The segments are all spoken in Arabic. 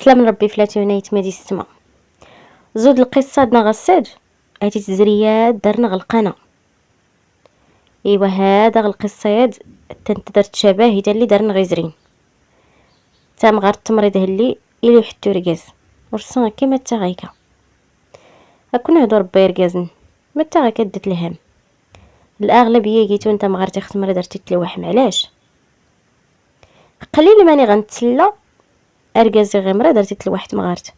سلام ربي فلاتونيت مادي السما زود القصة دنا غساد هاتي تزريات درنا غلقنا. ايوا هذا القصة ياد تنتظر تشاباهي تا اللي درنا غيزرين تام غار التمريض هلي الي حتو ركاز ورسنا كيما تاغيكا هاكون هادو ربي ركازن ما تاغيكا دت الهم الاغلبيه جيتو نتا مغارتي ختمري درتي تلوح معلاش قليل ماني غنتسلى اركازي غير مرا درتي تلوحت مغارت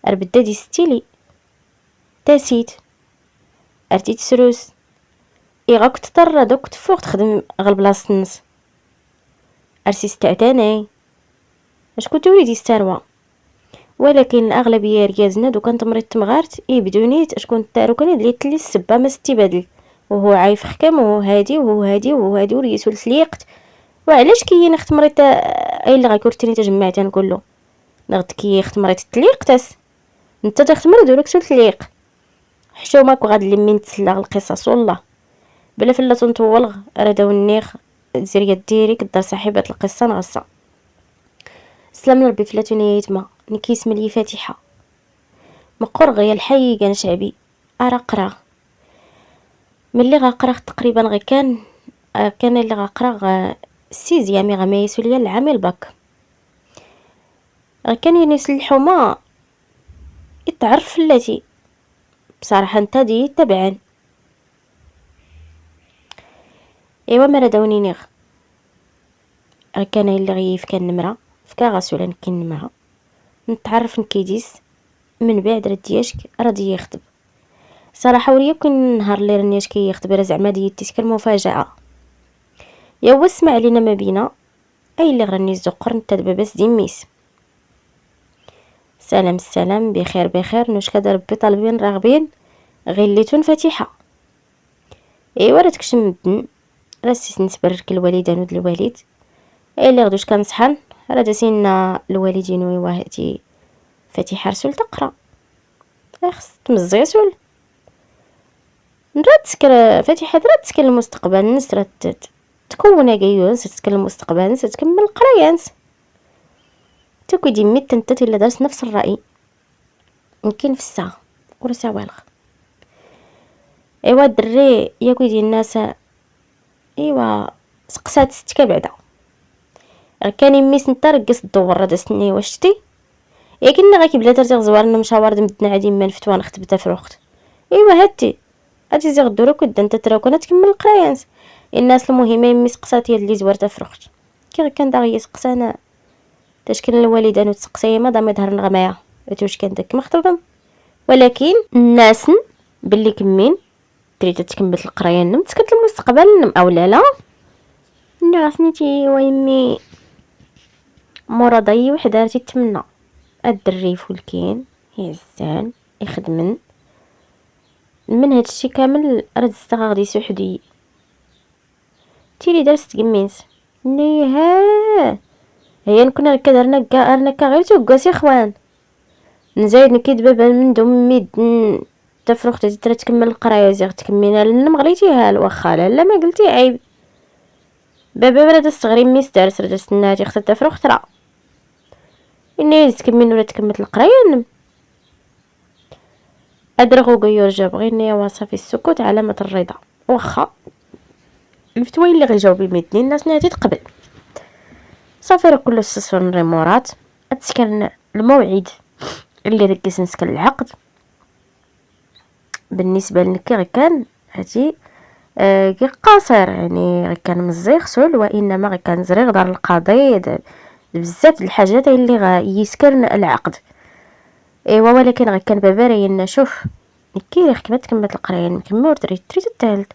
اربدا دي ستيلي تاسيت ارتي تسروس غاك تضطر دوك تفوق تخدم غير بلاصه الناس ارسي استعتاني اش كنت وليدي استروى ولكن الاغلبيه ركازنا دوك تمريض تمغارت بدونيت اشكون تارو كان اللي تلي السبه ما ستيبادل وهو عايف حكم وهو هادي وهو هادي وهو هادي وريسو الفليقت وعلاش كاين اختمريت اي اللي غيكورتيني تجمعتان كله نغد كي اختمريت تليقتاس انت تختمر دولك سو تليق حشومك وغاد اللي من تسلا القصص والله بلا فلا تنطولغ راه داو النيخ زريا ديريك دار صاحبه القصه نغصه. سلام ربي فلاتونيت ما نكيس ملي فاتحه مقر غيا الحي كان شعبي قرا ملي غقرا تقريبا غير كان اللي غقرا السيزيامي غميسو ليا العامل باك كان ينسل الحومه يتعرف فلاتي بصراحه انت دي تبعا ايوا ما رداوني نيغ كان اللي غيف كان نمره فكا غاسولا نكين نمره نتعرف نكيديس من بعد ردياشك راضي يخطب صراحه وريا كون نهار اللي رانياش كيخطب راه زعما ديتي المفاجاه يا واسمع علينا ما بينا اي اللي غرني الزقر نتا دابا باس ديميس سلام السلام بخير نوش كدا ربي طالبين راغبين غيليتون فاتحه ايوا راه تكشم الدن راه سيت نتبرك الوالدان ود الوالد اي اللي غدوش كنصحن راه داسينا الوالدين ويوهاتي فاتحه رسول تقرا خص تمزي رسول نرات تسكر فاتحه درات تسكن المستقبل الناس راه تكون كايون تسكن المستقبل الناس تكمل القرايه تكوي ديمي تنتت الا درس نفس الراي يمكن في الساعه ورا سوالغ ايوا الدري ياكو ديال الناس ايوا سقسات ستك بعدا كان يميس نتا رقص الدور راه داستني واش شتي يا كنا غا كيبلا ترتي زوار مشاور مدنا عادي ما نفتوى نختبتها في الوقت ايوا هاتي زي غدورو كدا انت تراكو تكمل القرايه الناس المهمه يميس قسات هي اللي زوارتها في الوقت كي كان داغي يسقسانا تشكل الوالدان وتسقسي ما دام يظهر الغمايه واش كان داك مخطوبه ولكن الناس باللي كمين تريد تكمل القرايه نم تسكت المستقبل نم او لا الناس نيتي ويمي مورا ضي وحده تتمنى الدري فولكين يزان يخدمن من هادشي كامل راه غادي سوحدي تيري درست كمينس ني هي نكون كدرنا كا غير توكاسي اخوان نزايد نكيد بابا من دوم ميد تفرخت ترى تكمل القرايه زيغ تكملينا لنا مغليتيها واخا لا ما قلتي عيب بابا راه تستغري ميس دارس راه تستناتي خصها تفرخ ترى اني تكمل ولا تكملت القرايه ادرغو غيور جاب غير وصفي السكوت علامه الرضا واخا الفتوى اللي غيجاوبي ميدني الناس ناتي تقبل صافي راه كل السسون ريمورات تسكن الموعد اللي ركز نسكن العقد بالنسبه لك غير كان هاتي غير قاصر يعني غير كان مزيخ سول وانما غير كان زريغ دار القضيه بزاف الحاجات اللي يسكن العقد ايوا ولكن غير كان بابا رينا شوف نكي راه كما تكملت القرايه نكمل تريد الثالث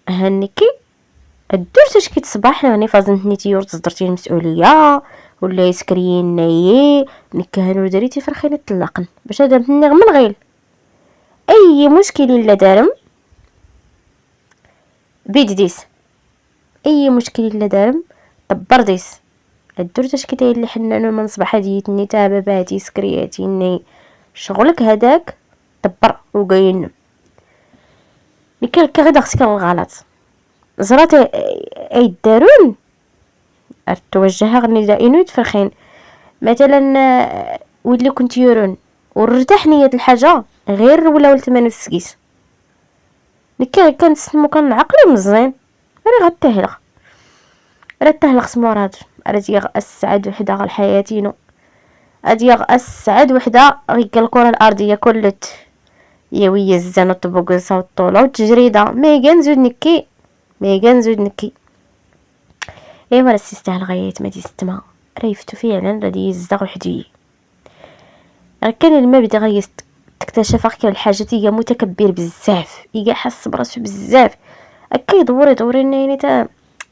هنيكي الدرس اش كيتصباح راني فازنتني تيور تصدرتي المسؤوليه ولا يسكرين نايي نكهنوا دريتي فرخينه طلقن باش هذا من غيل اي مشكل الا دارم بيديس اي مشكل الا دارم طبرديس الدرس اش كداير لي حنان من صباح ديتني تا باباتي سكرياتي ني شغلك هذاك دبر وقاين نكال غدا خصك الغلط زرات اي دارون اتوجهها غني دائنو يتفرخين مثلا ولي كنت يورون ورتاح نية الحاجه غير ولاو الثمن السكيس نكي كنسمو كان عقلي مزيان راه غتهلق راه تهلق سمورات راه ديال اسعد وحده على حياتينو اديال اسعد وحده غيك الكره الارضيه كلت يا ويا الزانو الطبوقصه والطوله والتجريده مي نزيد نكي ايوا راه يستاهل غايات ما تيستما ريفتو فعلا راه يزدغ وحدي راه كان المبدا غير تكتشف اكثر الحاجات هي متكبر بزاف يا حس براسو بزاف هكا يدور يعني تا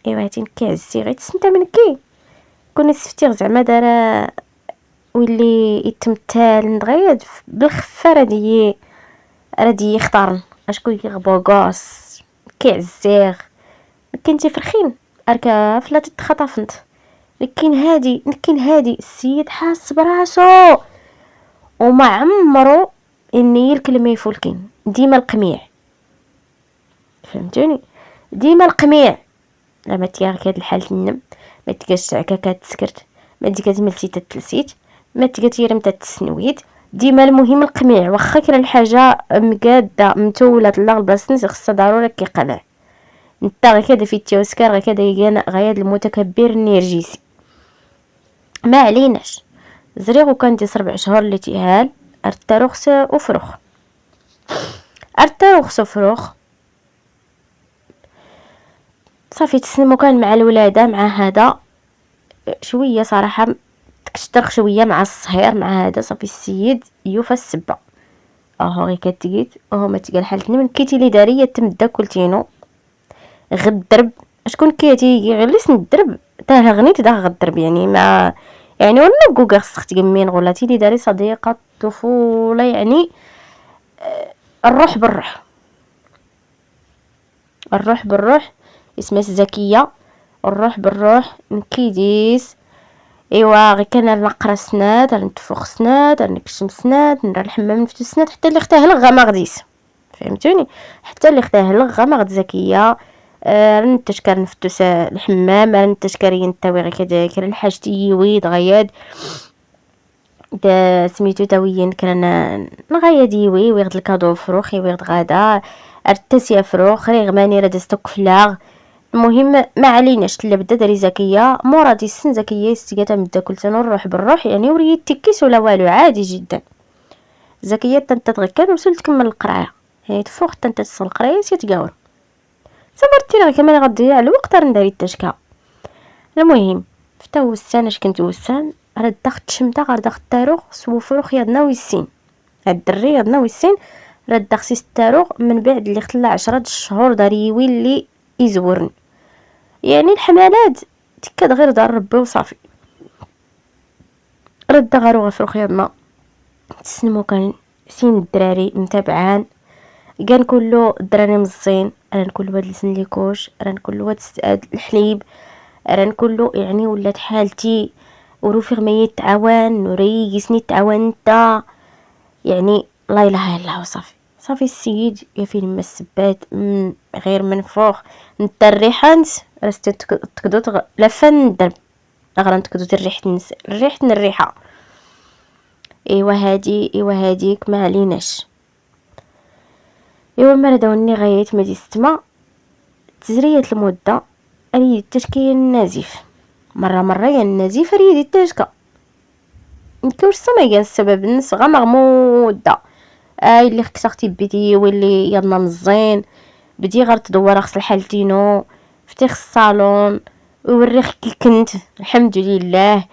ايوا هاتي نكي عزتي غير تسنت من كي كون سفتي زعما دار واللي يتمثال دغيا بالخفاره راه يختارن اشكون يغبوغاس كيعزير كنتي فرخين اركا فلا تتخطفنت لكن هادي السيد حاس براسو وما عمرو اني الكلمه يفولكين ديما القميع فهمتوني ديما القميع لما تيار هاد الحال تنم ما تلقاش هكا تسكرت ما تلقى تملتي تتلسيت ما تلقى تيرم تتسنويت ديما المهم القميع واخا كان الحاجه مقاده متوله لا البلاصه خصها ضروري كيقنع انت غير في التوسكر غير كذا يجينا غياد المتكبر النرجسي ما عليناش زريغ وكان دي 4 شهور اللي تيهال ارتروخس وفروخ وفروخ صافي تسلمو كان مع الولاده مع هذا شويه صراحه تكشترخ شويه مع الصهير مع هذا صافي السيد يوفى السبه غير كتقيت ما تقال حالتني من كيتي لي داريه تمدا كلتينو غدرب شكون كيتي غليس ندرب تاه غنيت دا غدرب يعني ما يعني ولا كوكا خصك تقمين غلاتي لي داري صديقه الطفوله يعني الروح بالروح اسمها زكيه الروح بالروح نكيديس ايوا غير كان نقرا سنات نتفوخ سنات نكشم سنات نرا الحمام نفتو سنات حتى اللي اختاه لغا ما غديس فهمتوني حتى اللي اختاه لغا ما غد زكيه نتشكر نفتوس الحمام نتشكر ينتوي غير كذاك الحاجتي ويد غياد دا سميتو تاويين كان نغياد يوي ويغد الكادو فروخي ويغد غدا ارتسيا فروخ رغماني راه دستك فلاغ المهم ما عليناش اللي بدا داري زكيه مورا دي السن زكيه استيقاتا مدا كل سنه نروح بالروح يعني وريت تكيس ولا والو عادي جدا زكيه تنتغ كان وصلت تكمل القرايه هي تفوق تنتصل القرايه تيتقاور صبرتي راه كمان غضيع الوقت راه ندير التشكا المهم فتا وسان اش كنت وسان راه داخت شمتا غير داخت التاروخ سو فروخ يادنا ويسين هاد الدري يادنا ويسين راه داخسي التاروخ من بعد اللي خلا 10 شهور داري يولي يزورني يعني الحملات تكاد غير دار ربي وصافي رد غارو غفروخ يادنا تسنمو كان سين الدراري متابعان كان كله الدراري مزين راه نقول هاد لسن ليكوش راه نقول هاد الحليب راه نقول يعني ولات حالتي وروفي ما يتعاون وريقسني تعاون انت يعني لا اله الا الله صافي السيد يا فين ما السبات غير منفوخ نتا الريحانت راه تقدو لا فن الدرب غير تقدو الريحه ايوا هاديك ما عليناش ايوا ما داوني غايت ما ديستما تزريه المده اريد التشكيل النزيف مره يا النزيف اريد التشكا نكورس ما كان السبب الناس غا مغموده اللي اختي بدي واللي يلا مزين بدي غير تدور خص الحالتينو فتي الصالون وريخ كي كنت الحمد لله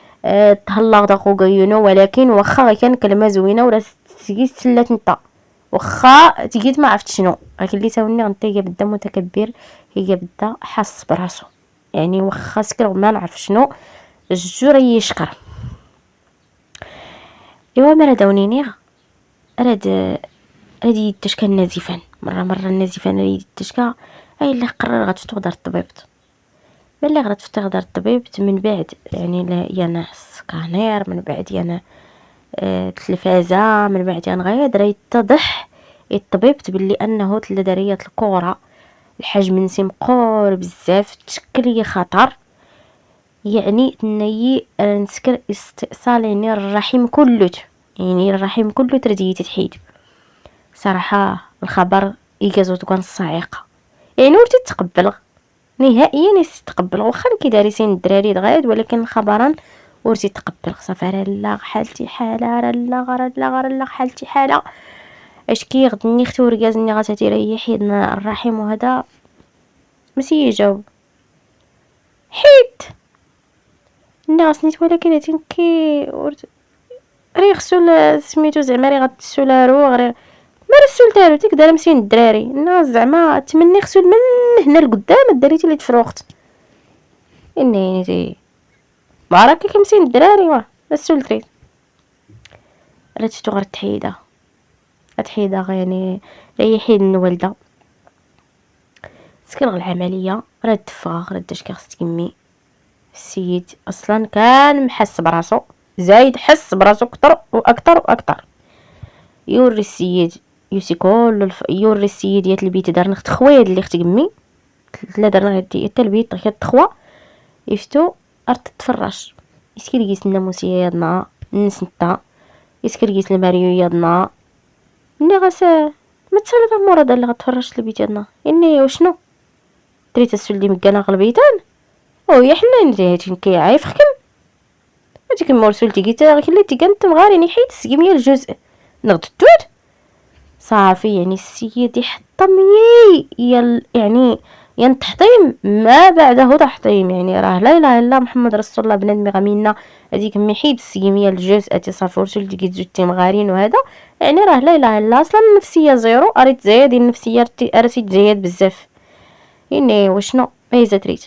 تهلا داكو كاينو ولكن واخا كان كلمه زوينه ولا سيت سلات نتا واخا تيجيت ما عرفت شنو راك اللي تاوني غنتا هي بدا متكبر هي بدا حاس براسو يعني واخا سكر ما نعرف شنو الجور يشكر ايوا ما داونيني راد تشكى النازفان مره النازفان راه تشكى اي اللي قرر غتفتو دار الطبيب ملي غرات فتي دار الطبيب من بعد يعني يانا سكانير من بعد يانا التلفازه من بعد يانا غير يتضح الطبيب باللي انه تلداريه الكره الحجم نسي مقور بزاف تشكل لي خطر يعني تنيي نسكر استئصال يعني الرحم كله، يعني الرحم كله تردي تتحيد. صراحة الخبر إيجازو تكون صاعقة، يعني ورتي تقبل نهائيا يستقبل واخا كي دارسين الدراري دغيا، ولكن الخبران ورتي تقبل صافي راه لا حالتي حاله، راه لا حالتي حاله. اش كي غدني اختي وركازني غاتاتي ريحي الرحم وهذا ماشي يجاوب حيت الناس نيت، ولكن هاتين كي راه خصو سميتو زعما راه غتسو لارو غير ما رسولتها له تيك مسين الدراري. الناس زعما تمني خصو من هنا لقدام داريتي لي تفروخت اني ما راكي كمسين الدراري واه رسولتي راه تشتو غير تحيده يعني ريحي الوالده سكر العمليه راه تفاغ راه داش كيخص تكمي. السيد اصلا كان محس براسو، زايد حس براسو اكثر واكثر واكثر. يوري السيد يوسي كل يوري السيد ديال البيت دار نخت خويا اللي اخت امي لا درنا غادي حتى البيت كتخوا يفتو ارت تفرش يسكر قيس الناموسيه يادنا نسنتا يسكر قيس الماريو يادنا اني غاسا ما تسالى مورا دار اللي غتفرش البيت ديالنا اني وشنو دريت السلي مكانه غلبيتان او يا حنا انت كيعايفكم هاتيك مرسولتي قيتا خليتي كنت مغاريني حيت السقميه الجزء نغد التوت صافي. يعني السيد يحطم يعني تحطيم ما بعده تحطيم، يعني راه لا اله الا الله محمد رسول الله بنادم غمينا هذيك ميحيد السيميه الجزء اتي صافي ورسول ديك زوج مغارين وهذا يعني راه لا اله الا الله. اصلا النفسيه زيرو اريت زايد النفسيه ارسيت زايد بزاف يعني وشنو هي تريت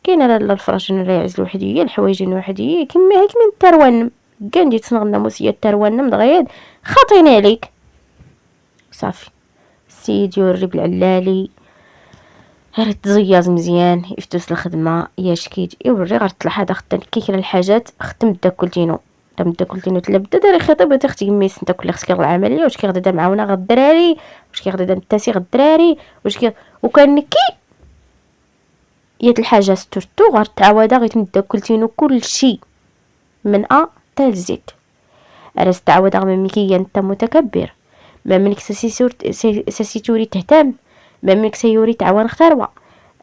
كاين لا الفراش لا يعزل وحديه الحوايج وحديه كما هيك من التروان كان ديت صنغ الناموسيه التروان دغيا خاطيني عليك صافي. السيد يوري بالعلالي غير تزياز مزيان يفتوس الخدمه يا شكيت يوري غير طلع هذا خدام كيكرا الحاجات خدم داكلتينو تلا بدا داري خطيب تختي ميس انت كل خصك العمليه واش كيغدا معاونا غد الدراري واش كيغدا متاسي غد الدراري واش وكان كي يات الحاجه سترتو غير تعاودا غير داكلتينو كلشي من حتى لزد راس تعاودا من ميكي انت متكبر ما منك ساسيتوري تهتم ما منك سيوري تعاون اختاروا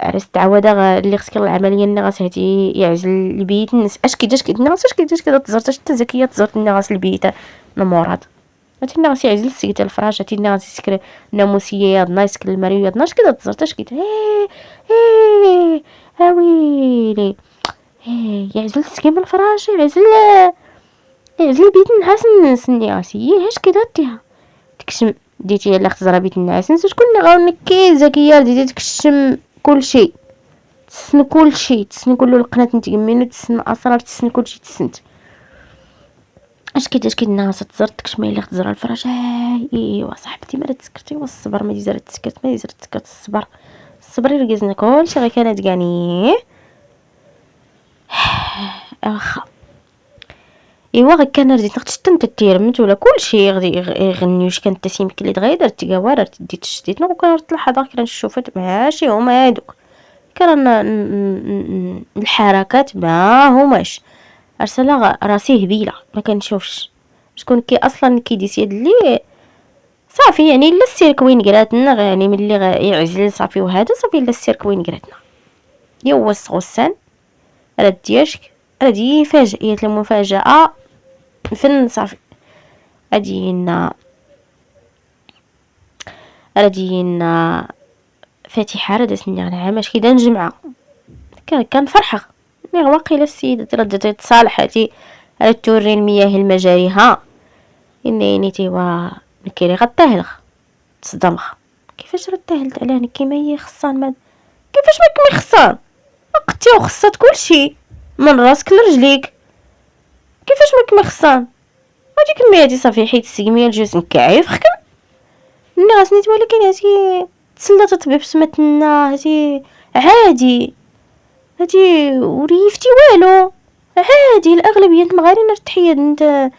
عرس تعودا اللي خصك العمليه الناس هاتي يعزل البيت الناس اش كيداش الناس اش كيداش تزرت حتى زكيه تزرت الناس البيت المرض هاتي الناس يعزل السيت الفراش هاتي الناس يسكر ناموسيه يا ناس يسكر المريو يا ناس كذا تزرت اش كيت ايه اويلي يعزل السكيم الفراش يعزل البيت الناس الناس هي اش كذا تيها تكشم ديتي الا خزرا بيت الناس نسى شكون اللي غنكي زكيه ديتي تكشم كل شيء تسن كل شيء تسن كل القناه نتيمينو تسن اسرار تسن كل شيء تسنت اش كيداش كي الناس تزرت تكشمي الا خزرا الفراش ايوا صاحبتي ما تسكرتي والصبر ما ديزرت تسكرت ما ديزرت تسكرت الصبر يركزنا كلشي غير كانت كاني واخا ايوا غير كان رديت نختشتم تيرمت ولا كلشي غادي يغني واش كانت تسيم كلي دغيا درت تيكاوار ديت شديت نو كان اللحظه كان نشوفت ماشي هما هادوك كان الحركات ما هماش ارسل راسي هبيله ما كنشوفش شكون كي اصلا كيديس يد لي صافي يعني لا السيرك وين قراتنا يعني ملي يعزل صافي وهذا صافي لا السيرك وين قراتنا يوس غسان راه دياشك هادي فاجئه المفاجاه فين صافي غادينا فاتحه راه دازني على عام اش كيدا نجمعه كان فرحه مي واقيلا السيده تردت تصالحتي راه توري المياه المجاريها اني تيوا نكيري غتاهلخ تصدمخ كيفاش ردتهلت على نكي ما هي خصان ما كيفاش ما كمي خصان اقتي وخصات كلشي من راسك لرجليك كيفاش ما كمي خصان هادي كمياتي صافي حيت السقميه الجوز نكعيف خكم الناس نيت ولكن هاتي تسلا تطبيب سمتنا هاتي عادي هاتي وريفتي والو عادي الاغلبيه مغارين ارتحيه انت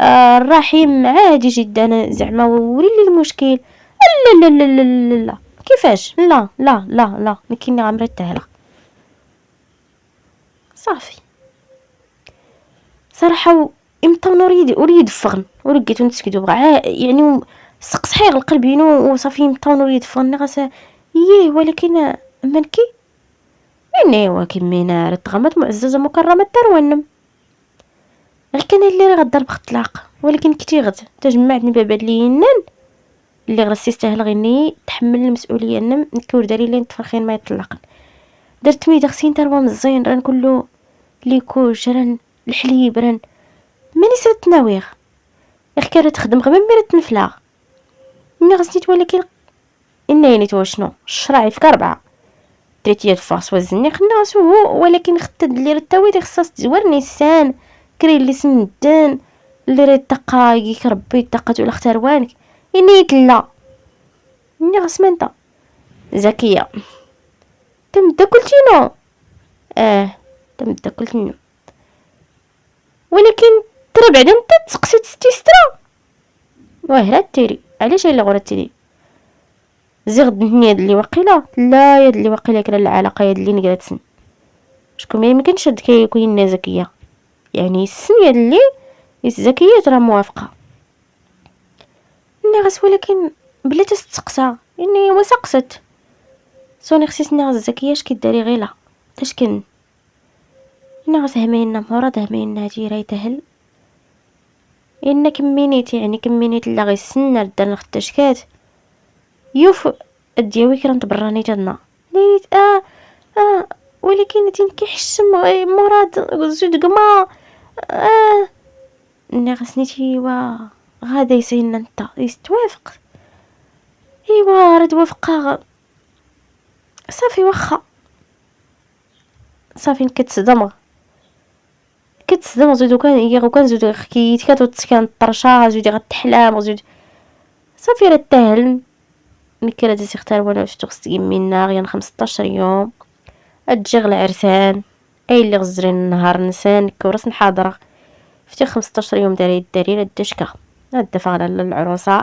الرحيم عادي جدا زعما وريلي المشكل لا لا لا لا لا لا كيفاش لا لا لا لا مكيني غمرت تهلا صافي صراحه امتى اريد فغن ولقيتو نسكدو بغا يعني سقس حيغ القلب ينو وصافي امتى اريد فغن غاسا ييه. ولكن منكي اني وكمينا رتغمت معززه مكرمه ترونم كان اللي غدار بختلاق. ولكن كنتي غد تجمعتني بابا لينان اللي غرسي يستاهل غني تحمل المسؤوليه نم نكور داري لين تفرخين ما يطلقن. درت ميدا خصين تروا مزين راه كله ليكوش راه الحليب راه ماني سرت ناويغ كانت تخدم غير ميرت نفلا اني غسنيت. ولكن اني نيت شنو الشراعي في 4 دريتي الفاس وزني خناس هو. ولكن خدت اللي رتاوي خصاص تزور نيسان كري اللي سندان اللي راه دقايق ربي دقات ولا اختار وانك اني تلا اني غسمنتا زكيه تمدا كلتينو تمدا كلتينو. ولكن ترى بعدا انت تسقسيت ستيسترا واه تيري علاش الا غورتيني زغد يد اللي وقيله لا يد اللي وقيله كلا العلاقه يد اللي نقراتسن شكون ما يمكنش هاد كيكون زكيه يعني السن يد اللي الزكيه ترى موافقه اني غس. ولكن بلا تستقسى اني وسقست سوني خصيصني غس زكيه اش كداري غيلا تشكن اني غس همينا مراد همينا هادي راي تهل ان كمينيت يعني كمينيت لا غي السن دار نختشكات يوف الدياوي كرنت براني تدنا ليت ولكن تين كيحشم مراد زود قما اني غسنيتي غادا يسين انت يستوافق ايوا راه توافق صافي واخا صافي كتصدم زيدو كان زيدو حكيت كتوتسكن الطرشه زيدي غتحلام زيد صافي راه تاهل نكره ديسي اختار وانا شفتو خصك منا غير 15 يوم اتجي العرسان اي اللي غزرين النهار نسان كورس نحاضر فتي 15 يوم داري الدشكه الدفع على العروسه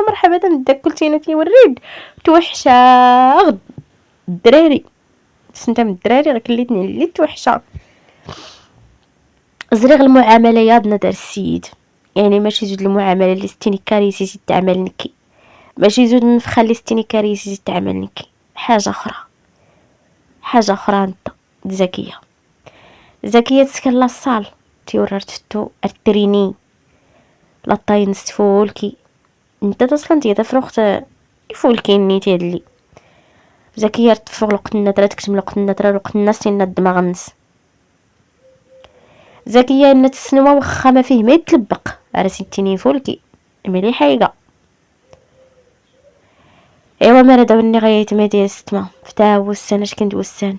مرحبا داك كلتينا وريد توحشه غد الدراري سنت من الدراري غير كليتني اللي توحشه زريغ المعامله يادنا دار السيد يعني ماشي زود المعامله اللي ستيني كاريسي تعمل نكي ماشي زود نفخه اللي ستيني كاريسي تعمل نكي حاجه اخرى انت زكيه تسكن لاصال تيوررت فتو التريني لا طاين ستفولكي انت اصلا تي تفرخت يفولكي نيتي اللي زكيه تفوق لقنا ترى تكتم لقنا ترى لقنا سين الدماغ الناس زكيه ان تسنوا واخا ما فيه ما يتلبق على سنتيني فولكي ملي حايقه ايوا ما راه مني غايت ما ديال الستما فتاه وسان اش كنت وسان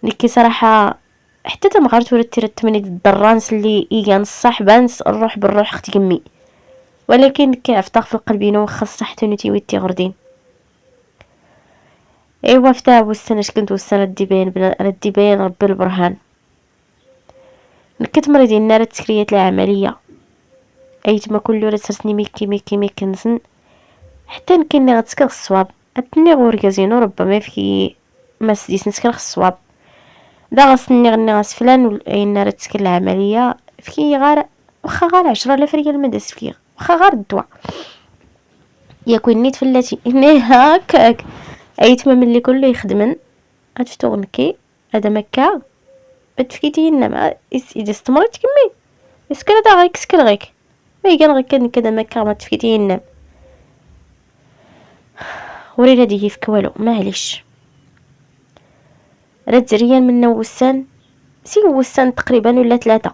نكي صراحه حتى تمغرت ورا ترتمني الدرانس اللي يجان الصح بانس الروح بالروح اختي كمي. ولكن كيعفتق في القلب ينو خاص حتى نتي ويتي غردين ايوا فتاه وسان اش كنت وسان ردي بين ربي البرهان نكت مريض النار تسكريات العمليه ايت ما كل راه سرسني ميكي نسن حتى نكني غتسكر الصواب اتني غوركازينو ربما فيكي ما سديس نسكر الصواب دا غسني غني غاس فلان ولا راه تسكر العمليه فيكي غير واخا غير 10,000 ريال ما داز فيا واخا غير الدواء ياكل نيت فلاتي اني هكاك ايت ما ملي كله يخدمن غتفتو غنكي هذا مكا بتفكيتي انما اذا استمرت كمي اسكر دا غيك سكر غيك ما كان غير كذا مكا ما تفكيتي انما ورينا دي في كوالو معليش رد ريال من وسان وسان تقريبا ولا 3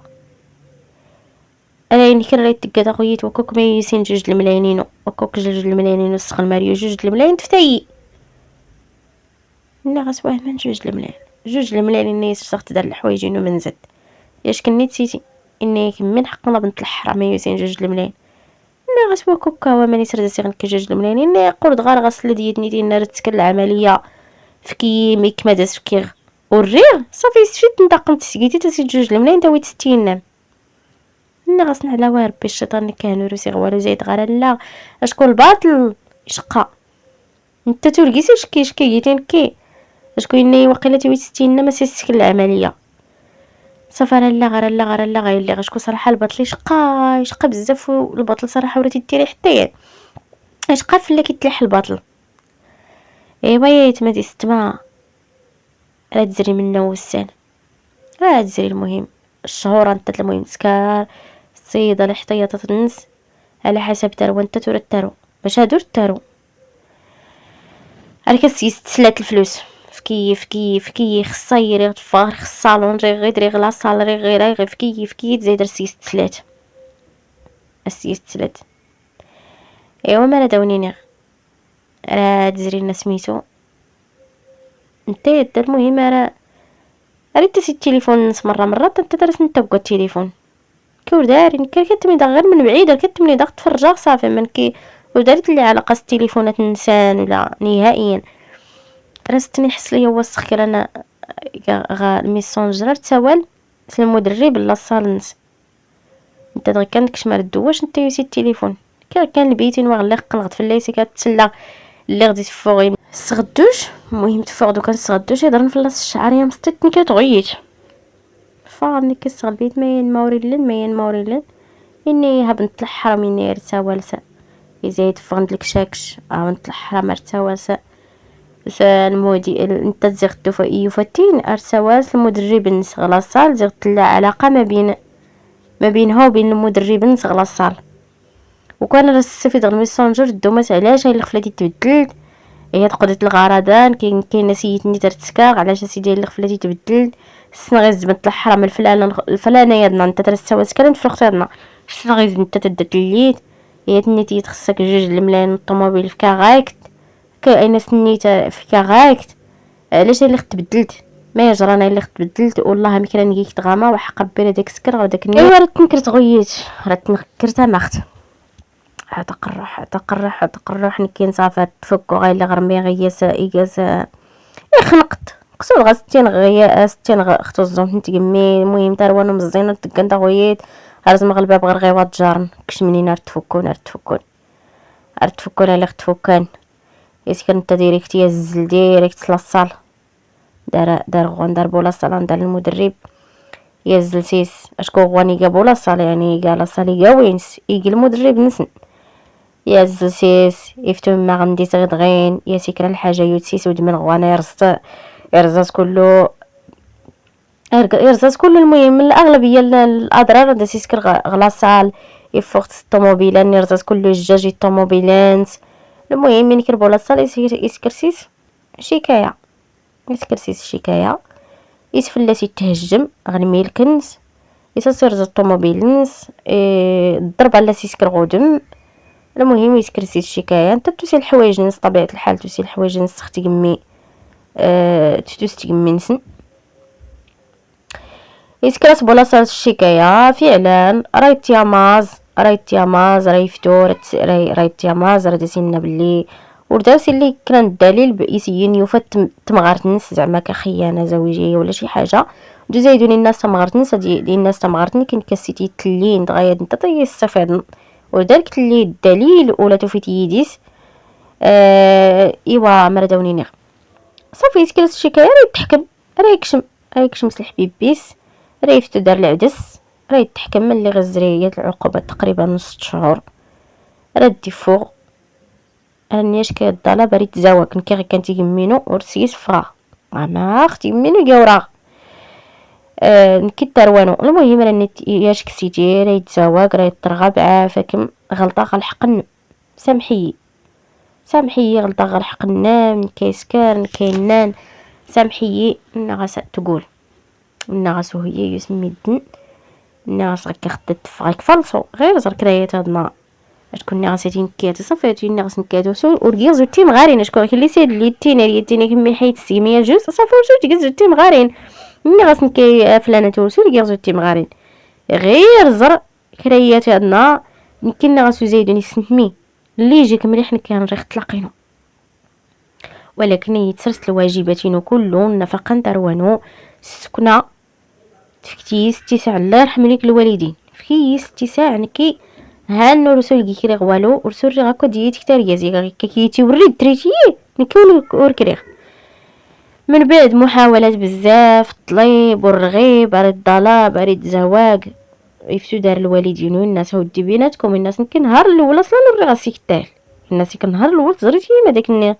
انا كان ريت تقاد اخويت وكوك ما يسين 2 الملايين وكوك 2 الملايين وسخن ماريو 2 الملايين تفتاي لا غسواه من 2 الملايين 2 الملايين الناس صخت دار الحوايج انه منزد ياش كنيت سيتي اني من حقنا بنت الحرام يسين 2 الملايين لا غسوا كوكا وماني سرد سيغن كجوج الملايين اني قرد غير غسل ديتني ديال تسكر العمليه فكي ميك ما داز فكي وريغ صافي استفدت نطقم تسقيتي تسي 2 الملايين تا ويت 60 نعم انا غسنا على ربي الشيطان كانوا روسي غوالو زايد غير لا اشكون الباطل يشقى انت تلقيتي شكي جيتين كي اشكون اني وقيله ويت 60 ما سيسك العمليه صافي لا غير اللي غشكو صراحه البطل شقا بزاف، والبطل صراحه وراتي ديري حتى يعني شقا فلا كيتلح البطل. ايوا يا يتما ستما راه تزري منا وسان، راه تزري المهم الشهور انت المهم سكار الصيدة الاحتياطات الناس على حسب تارو انت تورا التارو باش هادو التارو راه كتسيس تسلات الفلوس في كيف خصها يري تفار خص صالون غير يدري غلا صالري غير في كيف زايد السيس تسلات السيس تسلات. ايوا ما راه داونيني راه تزري لنا سميتو انت المهم راه تسي التليفون نص مرة انت درس انت بقى التليفون كور دارين كتمني غير من بعيد كتمني تفرجا صافي من كي ودارت لي علاقه التليفونات النسان ولا نهائيا. رستني حس لي وسخ كر انا الميسونجر تسوال المدرب لا صالنس انت دغيا كانك ما ردواش انت يوسي التليفون كان البيتين وغلا قلغت في الليسي كتسلا اللي غدي تفوغي سغدوش المهم تفوغدو كنسغدوش يضرن في لاص الشعر يا مستتني كتغيت فاني كسغلبيت ماين موريلن اني هبنت الحرام اني رساوالسا يزيد فغندلك شاكش بنت الحرام رساوالسا المودي انت زغتو فايوفتين ارسواس المدرب نس غلاصال زغت لا علاقه ما بينها وبين المدرب نس غلاصال وكان راه الميسونجر دومات علاش هي الخفله تبدلت هي تقضيت الغرضان كاين سيتني ترتسكاغ علاش سيدي الخفله تبدل سنا غير زبنت الحرام الفلانه يدنا انت ترسوات كان في اختنا سنا غير انت تدليت هي تنيتي خصك جوج الملايين الطوموبيل في كاغاكت كاين سنيت في كاغاكت علاش اللي تبدلت ما يجرانا اللي تبدلت والله ما كان نجيك تغاما وحق بير داك السكر وداك النيل ايوا راه تنكرت غيت راه تنكرتها ماخت تقرح نكين صافي تفكو غير اللي غرمي غياس ايجاز خنقت قصور غا 60 غيا 60 اختو الزوم تقمي المهم تروانو مزينه تكنت غويت هرز مغلبه بغير غيوات جارن كش منين تفكون على تفكان يسكن انت ديريكت يزل ديريكت لاصال دار غون دار بولا صالون دار المدرب يزل سيس اشكو غواني جابولا صال يعني قال صالي وينس يجي المدرب نسن يزل سيس يفتو ما غندي صغير يا سكر الحاجه يوتسيس ودمن غوانا يرزاز كله المهم الاغلبيه الاضرار دا سيسكر غلاصال يفوق الطوموبيلان يرزاز كله الجاج الطوموبيلانت المهم من كربو لاصال يسكرسيس شكايه يسفلس يتهجم غنمي الكنز يسير الطوموبيل نس الضرب على سيسكر غودم المهم يسكرسي الشكايه انت توسي الحوايج نس طبيعه الحال توسي الحوايج نس اختي كمي تستقمي نسن يسكرس بلاصه الشكايه فعلا رايت يا ماز ريفتور رايت يا ماز راه داسينا باللي ورداوسي اللي كان الدليل يسين يفت تمغارت الناس زعما كخيانه زوجيه ولا شي حاجه دو زايدوني الناس تمغارت الناس ديال الناس تمغارتني كاين كاسيتي تلين دغيا انت تيستفاد ودارك تلي الدليل ولا توفيت يديس ايوا مردوني صافي يسكرس الشكايه راه يكشم الحبيب بيس راه يفتو دار العدس راه يتحكم اللي غزريه العقوبه تقريبا نص شهور راه دي فوق انيش كيضالا بريت تزاوج كي كانت يمينو ورسيس فرا ما اختي يمينو يورا نكي تروانو المهم راني ياش كسيتي راه يتزاوج راه يترغب عافاكم غلطه غلحقن سامحي غلطه غلحقنا من كيسكر كاينان سامحي نغاس تقول نغاس هي يسمي الدن نغاس غير خدت فغيك فالصو غير زر كرايات هاد النهار تكون نغاسيتين كيات صافي نغاس نكادو سو ورغي زوتي مغارين شكون اللي سيد لي تينا كمي حيت السيميه جوج صافي وشو زوتي مغارين نغاس نكي فلانه توسو رغي زوتي مغارين غير زر كرايات هاد النهار يمكن نغاسو زايدوني سنتمي اللي يجيك مليح نكي نريخ تلاقينو ولكن يتسرس الواجباتين كله النفقه نتروانو السكنه تفكتيس تسع الله يرحم ليك الوالدين فكيس تسع نكي هانو رسول كيري غوالو ورسول غاكو ديتي كتار يازي كيتي وريد تريتي نكي وركريغ من بعد محاولات بزاف، الطليب والرغيب، اريد الضلاب، اريد زواق، يفتو دار الوالدين والناس ودي بيناتكم. الناس كنهار الاول اصلا نوري راسك تاهل، الناس كنهار الاول تزريتي ما داك ني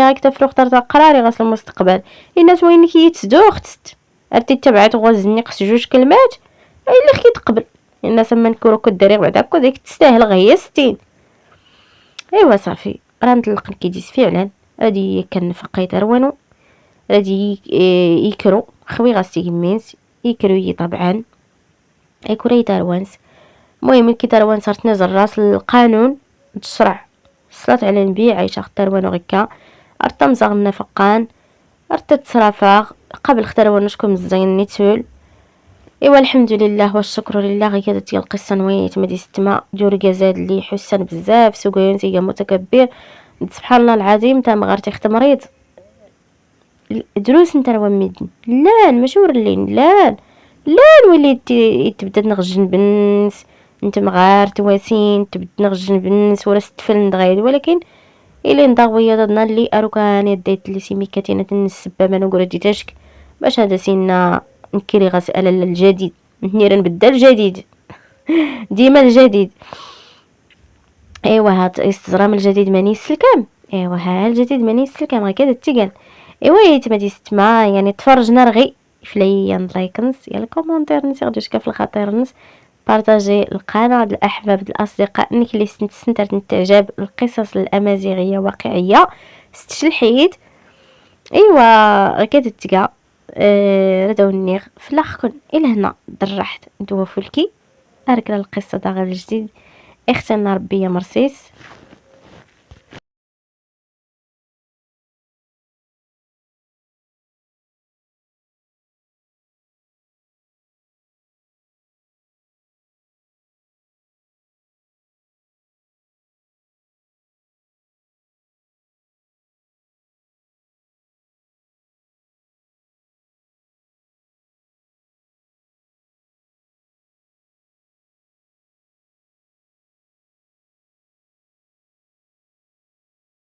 راك تفرو اختار تاع قراري غاس المستقبل. الناس وينك يتسدو اختت ارتي تبعت غوزني قص جوج كلمات الا خي تقبل. الناس اما نكونو كديري بعدا هكا ديك تستاهل غيا 60. ايوا صافي راه نطلق كيديس فعلا هادي كنفقي تروانو غادي يكرو خوي غاسي يمينس يكروي طبعا يكري تروانس. المهم كي تروان صارت نزل راس القانون تشرع صلات على النبي عايشه تروان غيكا ارتا مزغنا فقان ارتا تصرافاغ قبل ختروان شكون مزيان نيتول. ايوا الحمد لله والشكر لله غير كانت هي القصه نويت مدي ستما جوري كازاد لي حسن بزاف سوغيون تيجا متكبر سبحان الله العظيم تا مغارتي اخت مريض دروس نتا راه ميدن لا ماشي ورلين لا لا وليت تبدا نغجن بنس انت مغار تواسين تبدا نغجن بنس ولا ستفل ندغايد ولكن الى نضاويه ضدنا اللي اروكان يديت لي سيميكاتينا السبه ما نقول ديتاشك باش هذا سينا نكري غسأل الجديد نيرا نبدا الجديد ديما الجديد. ايوا هاد استزرام الجديد ماني السلكام ايوا ها الجديد ماني السلكام غير كذا تيقال. ايوا يتما تسمع يعني تفرجنا رغي فليا لايكنس يا الكومونتير نسي غادي في الخطير نس بارطاجي القناه الاحباب الاصدقاء انك اللي استنترت نتعجب القصص الامازيغيه واقعيه ستشلحيد. ايوا كذا تيقال رداو النيغ في الاخر الى هنا درحت ندوفو لكي اركل القصه دا غير الجديد اختنا ربي يا مرسيس.